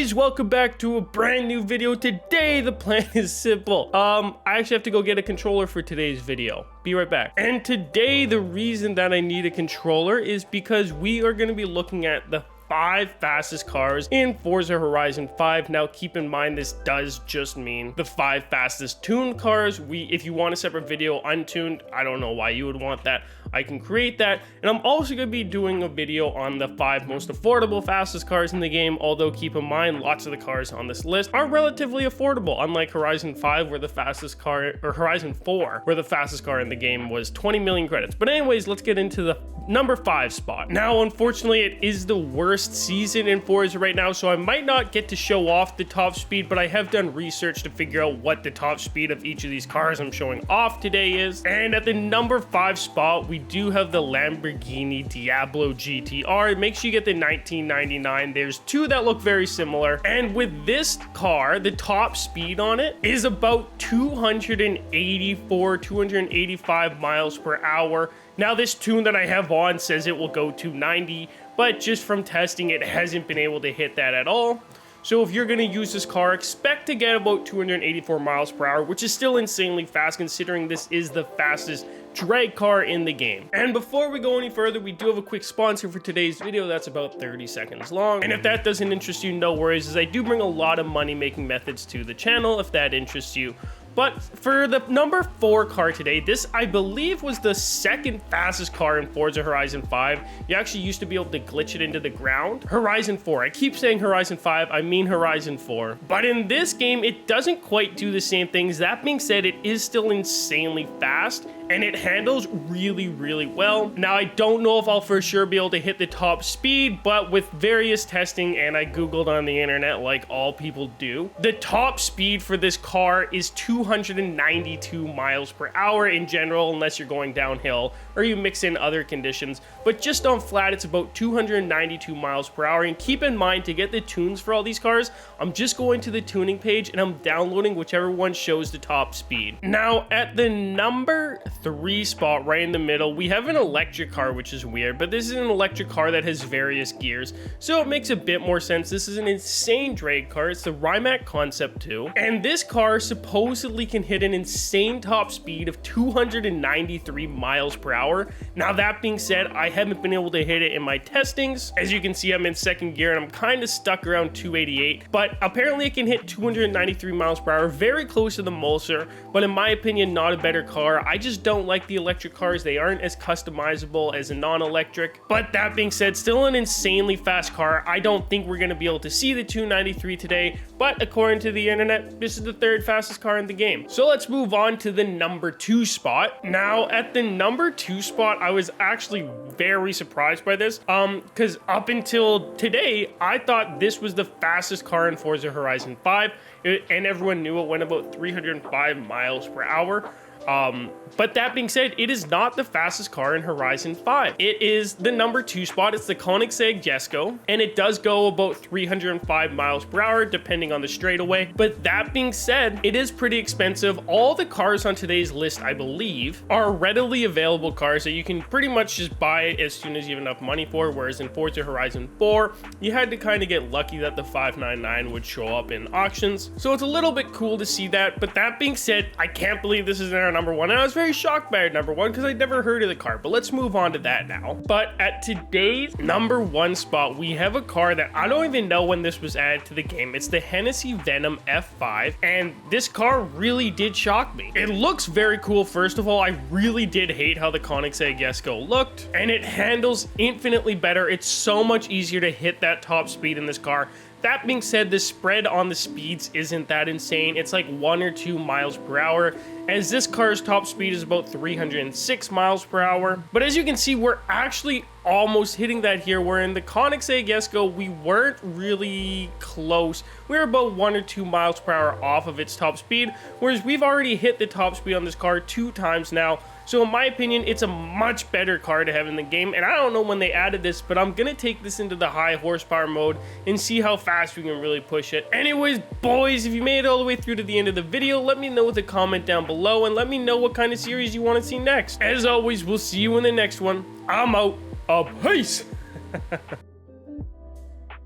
boys, welcome back to a brand new video. Today the plan is simple. I actually have to go get a controller for today's video. Be right back. And today the reason that I need a controller is because we are going to be looking at the 5 fastest cars in Forza Horizon 5. Now keep in mind, this does just mean the 5 fastest tuned cars. If you want a separate video untuned, I don't know why you would want that. I can create that. And I'm also going to be doing a video on the 5 most affordable fastest cars in the game, although keep in mind lots of the cars on this list are relatively affordable, unlike Horizon 5 where the fastest car, or Horizon 4 where the fastest car in the game was 20 million credits. But anyways, let's get into the number 5 spot. Now unfortunately it is the worst season in Forza right now, so I might not get to show off the top speed, but I have done research to figure out what the top speed of each of these cars I'm showing off today is. And at the number 5 spot we do have the Lamborghini Diablo GTR. Make sure you get the 1999. There's 2 that look very similar, and with this car the top speed on it is about 285 miles per hour. Now this tune that I have on says it will go to 90, but just from testing it hasn't been able to hit that at all. So if you're going to use this car, expect to get about 284 miles per hour, which is still insanely fast considering this is the fastest drag car in the game. And before we go any further, we do have a quick sponsor for today's video that's about 30 seconds long. And if that doesn't interest you, no worries, as I do bring a lot of money making methods to the channel if that interests you. But for the number 4 car today, this I believe was the 2nd fastest car in Forza Horizon 5. You actually used to be able to glitch it into the ground. Horizon 4, I keep saying Horizon 5, I mean Horizon 4. But in this game, it doesn't quite do the same things. That being said, it is still insanely fast and it handles really, really well. Now, I don't know if I'll for sure be able to hit the top speed, but with various testing, and I Googled on the internet like all people do, the top speed for this car is 292 miles per hour in general, unless you're going downhill or you mix in other conditions. But just on flat, it's about 292 miles per hour. And keep in mind, to get the tunes for all these cars, I'm just going to the tuning page and I'm downloading whichever one shows the top speed. Now, at the number 3 spot, right in the middle, we have an electric car, which is weird, but this is an electric car that has various gears, so it makes a bit more sense. This is an insane drag car. It's the Rimac Concept 2, and this car supposedly can hit an insane top speed of 293 miles per hour. Now, that being said, I haven't been able to hit it in my testings. As you can see, I'm in 2nd gear and I'm kind of stuck around 288, but apparently it can hit 293 miles per hour, very close to the Mulser, but in my opinion, not a better car. I just don't like the electric cars. They aren't as customizable as a non-electric. But that being said, still an insanely fast car. I don't think we're going to be able to see the 293 today, but according to the internet, this is the 3rd fastest car in the game. So let's move on to the number 2 spot. Now, at the number 2 spot, I was actually very surprised by this, because up until today, I thought this was the fastest car in Forza Horizon 5, and everyone knew it went about 305 miles per hour. But that being said, it is not the fastest car in Horizon 5. It is the number 2 spot. It's the Koenigsegg Jesko, and it does go about 305 miles per hour depending on the straightaway. But that being said, it is pretty expensive. All the cars on today's list, I believe, are readily available cars that you can pretty much just buy as soon as you have enough money for, whereas in Forza Horizon 4, you had to kind of get lucky that the 599 would show up in auctions. So it's a little bit cool to see that. But that being said, I can't believe this is in our number 1, and I was very shocked by our number 1 because I'd never heard of the car. But let's move on to that now. But at today's number 1 spot, we have a car that I don't even know when this was added to the game. It's the Hennessy Venom F5, and this car really did shock me. It looks very cool. First of all, I really did hate how the Koenigsegg Jesko looked, and it handles infinitely better. It's so much easier to hit that top speed in this car. That being said, the spread on the speeds isn't that insane. It's like 1 or 2 miles per hour, as this car's top speed is about 306 miles per hour. But as you can see, we're actually almost hitting that here, where in the Koenigsegg Jesko, we weren't really close. We were about 1 or 2 miles per hour off of its top speed, whereas we've already hit the top speed on this car 2 times now. So in my opinion, it's a much better car to have in the game, and I don't know when they added this, but I'm gonna take this into the high horsepower mode and see how fast we can really push it. Anyways, boys, if you made it all the way through to the end of the video, let me know with a comment down below, and let me know what kind of series you want to see next. As always, we'll see you in the next one. I'm out. Peace.